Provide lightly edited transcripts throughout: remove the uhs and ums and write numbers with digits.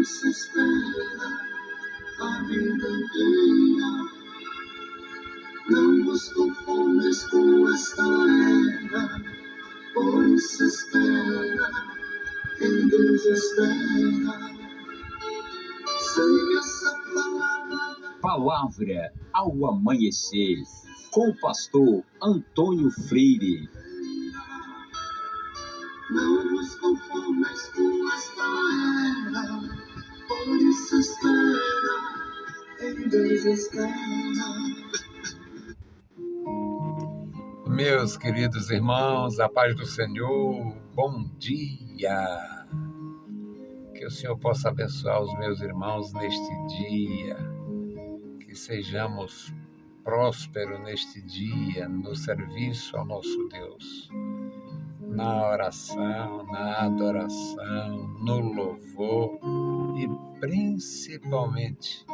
isso espera a vida inteira. Não vos conformes com esta era, por isso espera, em Deus espera. Sem essa Palavra ao amanhecer, com o pastor Antônio Freire. não vos conformes com esta era, por isso espera, em Deus espera. Meus queridos irmãos, a paz do Senhor, bom dia! Que o Senhor possa abençoar os meus irmãos neste dia, que sejamos prósperos neste dia, no serviço ao nosso Deus, na oração, na adoração, no louvor e principalmente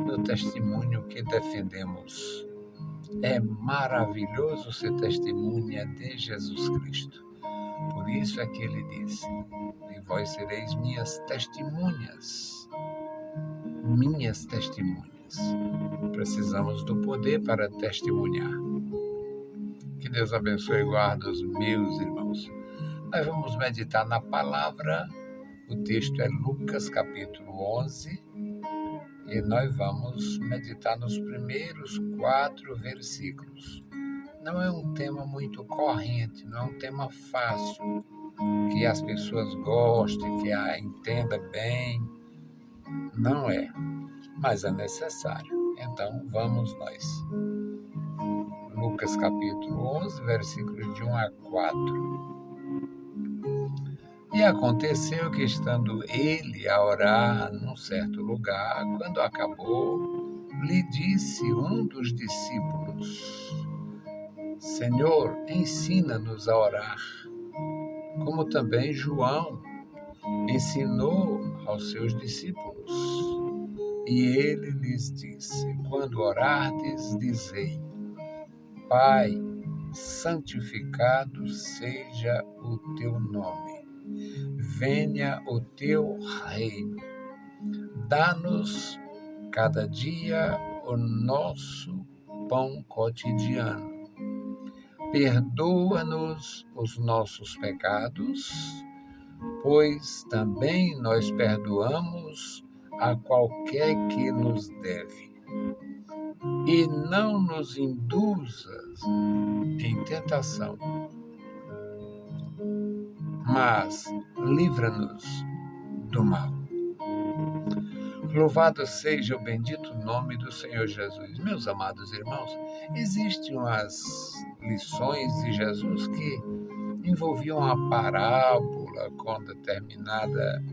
no testemunho que defendemos. É maravilhoso ser testemunha de Jesus Cristo. Por isso é que ele disse: e vós sereis minhas testemunhas. Minhas testemunhas. Precisamos do poder para testemunhar. Que Deus abençoe e guarde os meus irmãos. Nós vamos meditar na palavra. O texto é Lucas capítulo 11. E nós vamos meditar nos primeiros 4 versículos. Não é um tema muito corrente, não é um tema fácil, que as pessoas gostem, que a entendam bem. Não é, mas é necessário. Então, vamos nós. Lucas capítulo 11, versículos de 1 a 4. E aconteceu que, estando ele a orar num certo lugar, quando acabou, lhe disse um dos discípulos: Senhor, ensina-nos a orar, como também João ensinou aos seus discípulos. E ele lhes disse: quando orardes, dizei: Pai, santificado seja o teu nome. Venha o teu reino. Dá-nos cada dia o nosso pão cotidiano. Perdoa-nos os nossos pecados, pois também nós perdoamos a qualquer que nos deve. E não nos induzas em tentação, mas livra-nos do mal. Louvado seja o bendito nome do Senhor Jesus. Meus amados irmãos, existem umas lições de Jesus que envolviam a parábola com determinada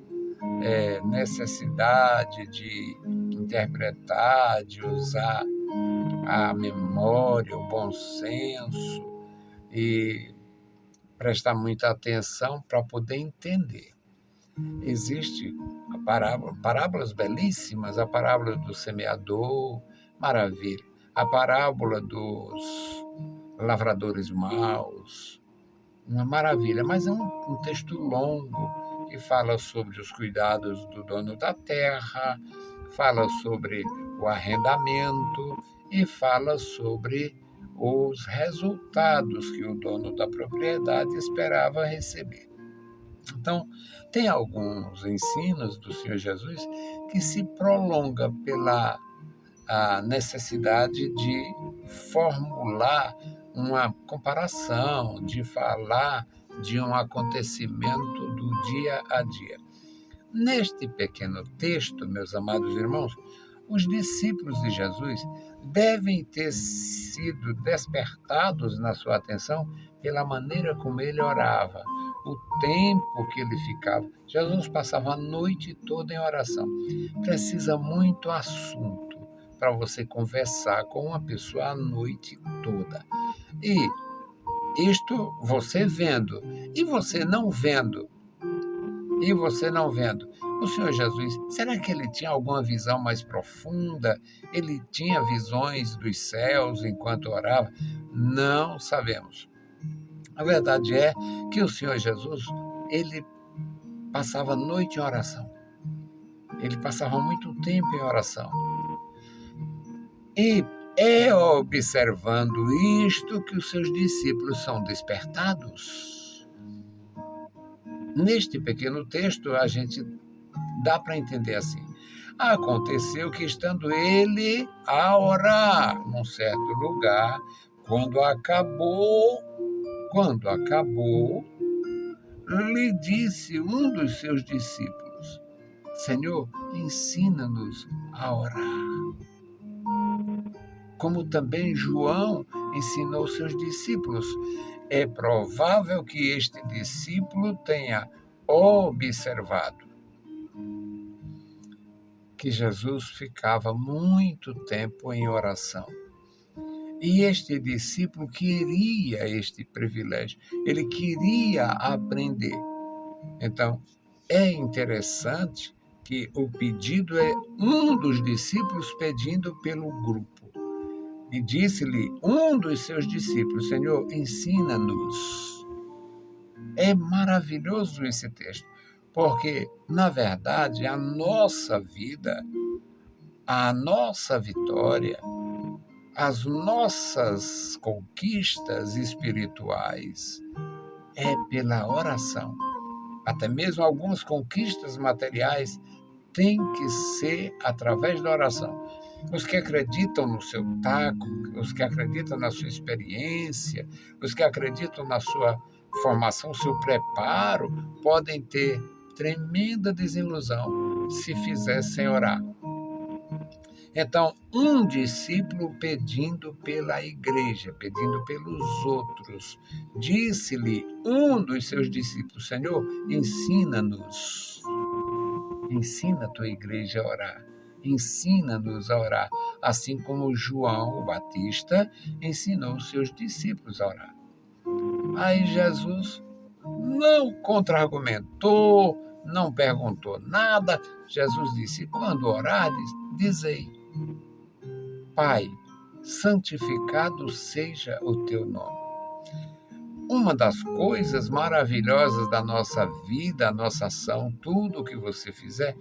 necessidade de interpretar, de usar a memória, o bom senso e prestar muita atenção para poder entender. Existe parábolas belíssimas, a parábola do semeador, maravilha. A parábola dos lavradores maus, uma maravilha. Mas é um texto longo que fala sobre os cuidados do dono da terra, fala sobre o arrendamento e fala sobre os resultados que o dono da propriedade esperava receber. Então, tem alguns ensinos do Senhor Jesus que se prolonga pela necessidade de formular uma comparação, de falar de um acontecimento do dia a dia. Neste pequeno texto, meus amados irmãos, os discípulos de Jesus devem ter sido despertados na sua atenção pela maneira como ele orava, o tempo que ele ficava. Jesus passava a noite toda em oração. Precisa muito assunto para você conversar com uma pessoa a noite toda. E isto você vendo, e você não vendo. O Senhor Jesus, será que ele tinha alguma visão mais profunda? Ele tinha visões dos céus enquanto orava? Não sabemos. A verdade é que o Senhor Jesus, ele passava a noite em oração. Ele passava muito tempo em oração. E é observando isto que os seus discípulos são despertados. Neste pequeno texto, a gente dá para entender assim. Aconteceu que, estando ele a orar num certo lugar, quando acabou, lhe disse um dos seus discípulos: Senhor, ensina-nos a orar. Como também João ensinou seus discípulos. É provável que este discípulo tenha observado que Jesus ficava muito tempo em oração. E este discípulo queria este privilégio, ele queria aprender. Então, é interessante que o pedido é um dos discípulos pedindo pelo grupo. E disse-lhe um dos seus discípulos: Senhor, ensina-nos. É maravilhoso esse texto, porque, na verdade, a nossa vida, a nossa vitória, as nossas conquistas espirituais é pela oração. Até mesmo algumas conquistas materiais têm que ser através da oração. Os que acreditam no seu taco, os que acreditam na sua experiência, os que acreditam na sua formação, seu preparo, podem ter tremenda desilusão se fizessem orar. Então, um discípulo pedindo pela igreja, pedindo pelos outros, disse-lhe um dos seus discípulos: Senhor, ensina-nos. Ensina a tua igreja a orar. Ensina-nos a orar, assim como João o Batista ensinou os seus discípulos a orar. Aí Jesus não contra-argumentou, não perguntou nada. Jesus disse: quando orardes, dizei: Pai, santificado seja o teu nome. Uma das coisas maravilhosas da nossa vida, a nossa ação, tudo o que você fizer,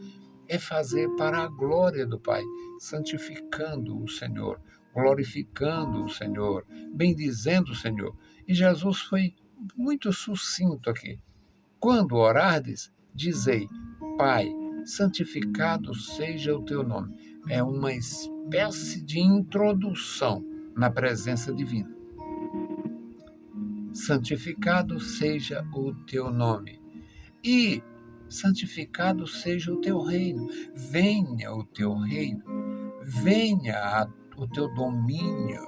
é fazer para a glória do Pai, santificando o Senhor, glorificando o Senhor, bendizendo o Senhor. E Jesus foi muito sucinto aqui. Quando orardes, dizei: Pai, santificado seja o teu nome. É uma espécie de introdução na presença divina. Santificado seja o teu nome. E santificado seja o teu reino. Venha o teu reino. Venha o teu domínio.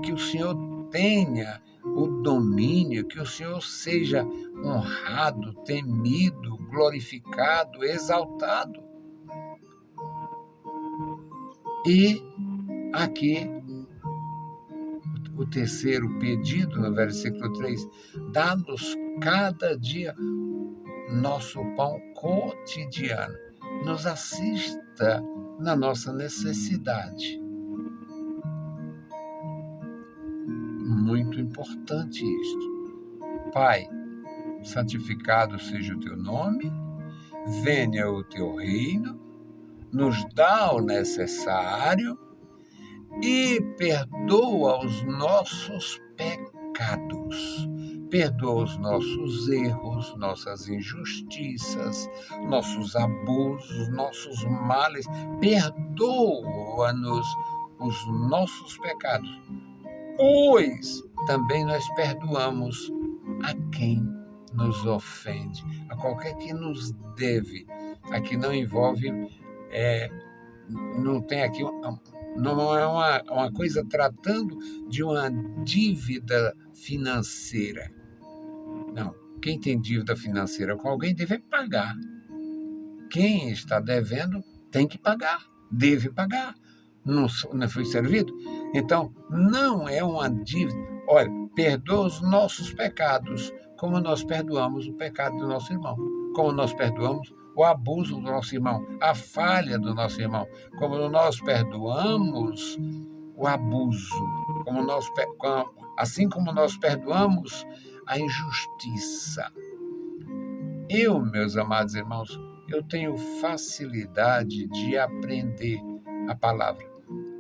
Que o Senhor tenha o domínio, que o Senhor seja honrado, temido, glorificado, exaltado. E aqui, o terceiro pedido, no versículo 3, dá-nos cada dia nosso pão cotidiano. Nos assista na nossa necessidade. Muito importante isto. Pai, santificado seja o teu nome, venha o teu reino, nos dá o necessário e perdoa os nossos pecados. Perdoa os nossos erros, nossas injustiças, nossos abusos, nossos males. Perdoa-nos os nossos pecados, pois também nós perdoamos a quem nos ofende, a qualquer que nos deve. Aqui não envolve, não tem aqui, não é uma coisa tratando de uma dívida financeira. Não, quem tem dívida financeira com alguém deve pagar. Quem está devendo tem que pagar, deve pagar. Não foi servido? Então, não é uma dívida. Olha, perdoa os nossos pecados, como nós perdoamos o pecado do nosso irmão, como nós perdoamos o abuso do nosso irmão, a falha do nosso irmão, como nós perdoamos o abuso, assim como nós perdoamos a injustiça. Eu, meus amados irmãos, eu tenho facilidade de aprender a palavra.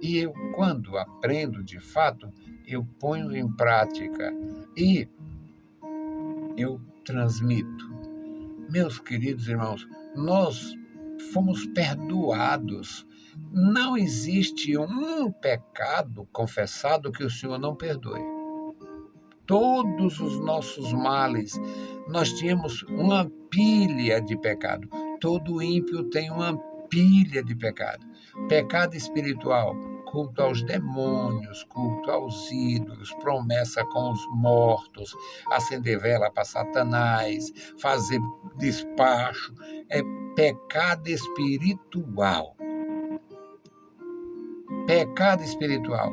E eu, quando aprendo de fato, eu ponho em prática e eu transmito. Meus queridos irmãos, nós fomos perdoados. Não existe um pecado confessado que o Senhor não perdoe. Todos os nossos males, nós tínhamos uma pilha de pecado. Todo ímpio tem uma pilha de pecado. Pecado espiritual, culto aos demônios, culto aos ídolos, promessa com os mortos, acender vela para Satanás, fazer despacho. É pecado espiritual. Pecado espiritual.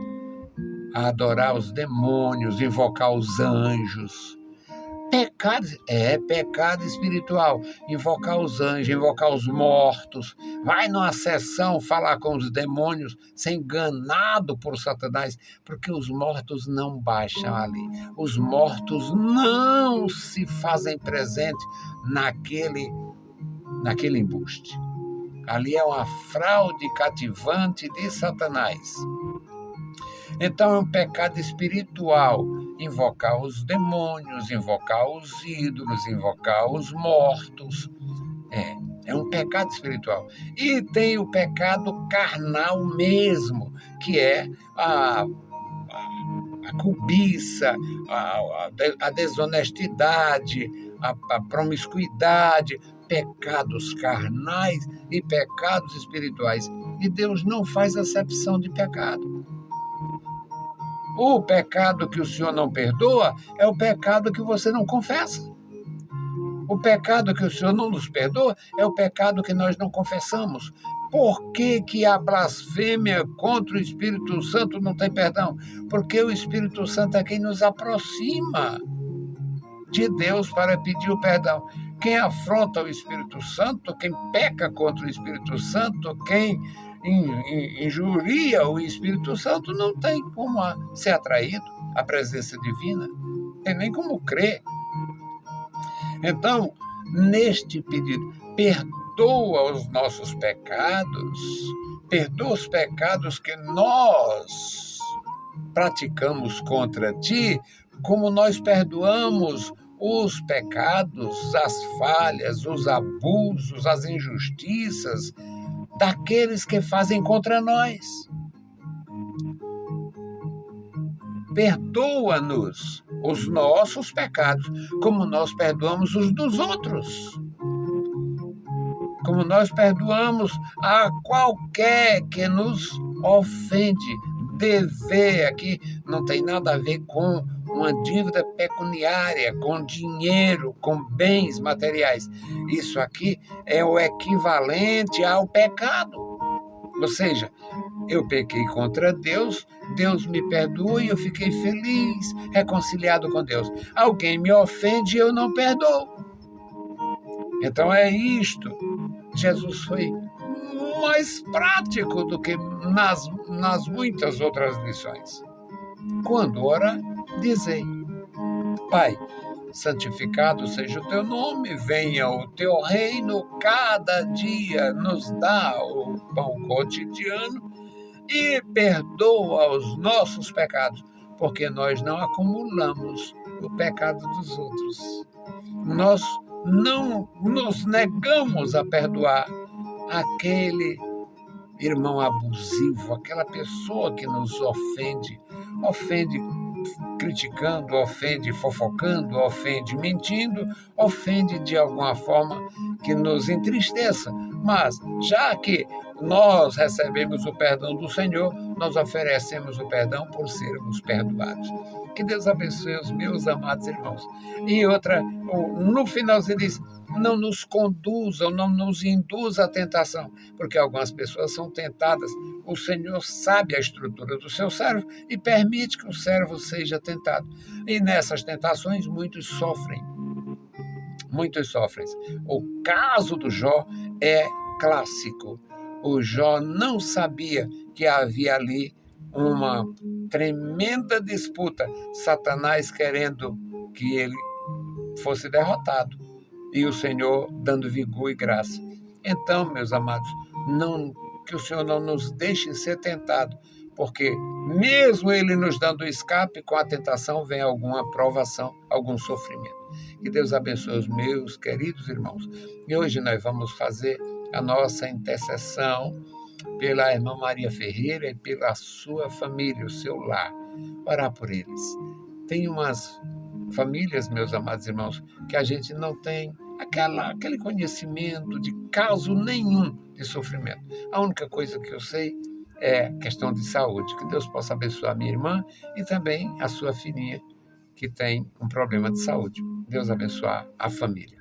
Adorar os demônios, invocar os anjos. Pecado espiritual. Invocar os anjos, invocar os mortos. Vai numa sessão falar com os demônios, ser enganado por Satanás, porque os mortos não baixam ali. Os mortos não se fazem presente naquele embuste. Ali é uma fraude cativante de Satanás. Então é um pecado espiritual invocar os demônios, invocar os ídolos, invocar os mortos. É um pecado espiritual. E tem o pecado carnal mesmo, que é a cobiça, a desonestidade, a promiscuidade, pecados carnais e pecados espirituais. E Deus não faz acepção de pecado. O pecado que o Senhor não perdoa é o pecado que você não confessa. O pecado que o Senhor não nos perdoa é o pecado que nós não confessamos. Por que a blasfêmia contra o Espírito Santo não tem perdão? Porque o Espírito Santo é quem nos aproxima de Deus para pedir o perdão. Quem afronta o Espírito Santo, quem peca contra o Espírito Santo, quem injuria o Espírito Santo, não tem como ser atraído à presença divina, não tem nem como crer. Então, neste pedido, perdoa os nossos pecados, perdoa os pecados que nós praticamos contra ti, como nós perdoamos os pecados, as falhas, os abusos, as injustiças daqueles que fazem contra nós. Perdoa-nos os nossos pecados, como nós perdoamos os dos outros. Como nós perdoamos a qualquer que nos ofende. Dever aqui não tem nada a ver com uma dívida pecuniária, com dinheiro, com bens materiais. Isso aqui é o equivalente ao pecado. Ou seja, eu pequei contra Deus, Deus me perdoa e eu fiquei feliz, reconciliado com Deus. Alguém me ofende e eu não perdoo. Então é isto. Jesus foi mais prático do que nas muitas outras lições. Quando orar, dizei: Pai, santificado seja o teu nome, venha o teu reino, cada dia nos dá o pão cotidiano e perdoa os nossos pecados, porque nós não acumulamos o pecado dos outros. Nós não nos negamos a perdoar aquele irmão abusivo, aquela pessoa que nos ofende criticando, ofende fofocando, ofende mentindo, ofende de alguma forma que nos entristeça. Mas, já que nós recebemos o perdão do Senhor, nós oferecemos o perdão por sermos perdoados. Que Deus abençoe os meus amados irmãos. E outra, no final ele diz: não nos conduzam, não nos induzam à tentação, porque algumas pessoas são tentadas. O Senhor sabe a estrutura do seu servo e permite que o servo seja tentado. E nessas tentações muitos sofrem. Muitos sofrem. O caso do Jó é clássico. O Jó não sabia que havia ali uma tremenda disputa, Satanás querendo que ele fosse derrotado e o Senhor dando vigor e graça. Então, meus amados, que o Senhor não nos deixe ser tentado, porque mesmo Ele nos dando escape, com a tentação vem alguma provação, algum sofrimento. Que Deus abençoe os meus queridos irmãos. E hoje nós vamos fazer a nossa intercessão pela irmã Maria Ferreira e pela sua família, o seu lar. Orar por eles. Tem umas famílias, meus amados irmãos, que a gente não tem aquele conhecimento de caso nenhum de sofrimento. A única coisa que eu sei é questão de saúde. Que Deus possa abençoar a minha irmã e também a sua filhinha, que tem um problema de saúde. Deus abençoar a família.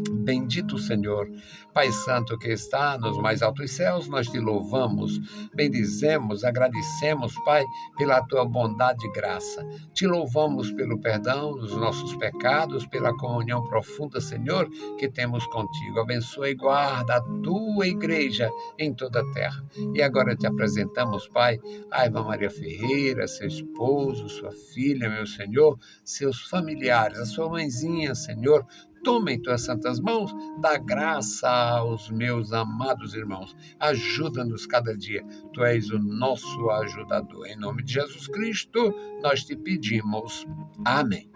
Bendito o Senhor, Pai Santo que está nos mais altos céus, nós te louvamos, bendizemos, agradecemos, Pai, pela tua bondade e graça. Te louvamos pelo perdão dos nossos pecados, pela comunhão profunda, Senhor, que temos contigo. Abençoa e guarda a tua igreja em toda a terra. E agora te apresentamos, Pai, a irmã Maria Ferreira, seu esposo, sua filha, meu Senhor, seus familiares, a sua mãezinha, Senhor. Toma em tuas santas mãos, dá graça aos meus amados irmãos. Ajuda-nos cada dia. Tu és o nosso ajudador. Em nome de Jesus Cristo, nós te pedimos. Amém.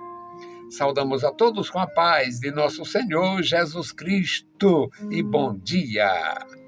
Saudamos a todos com a paz de nosso Senhor Jesus Cristo e bom dia.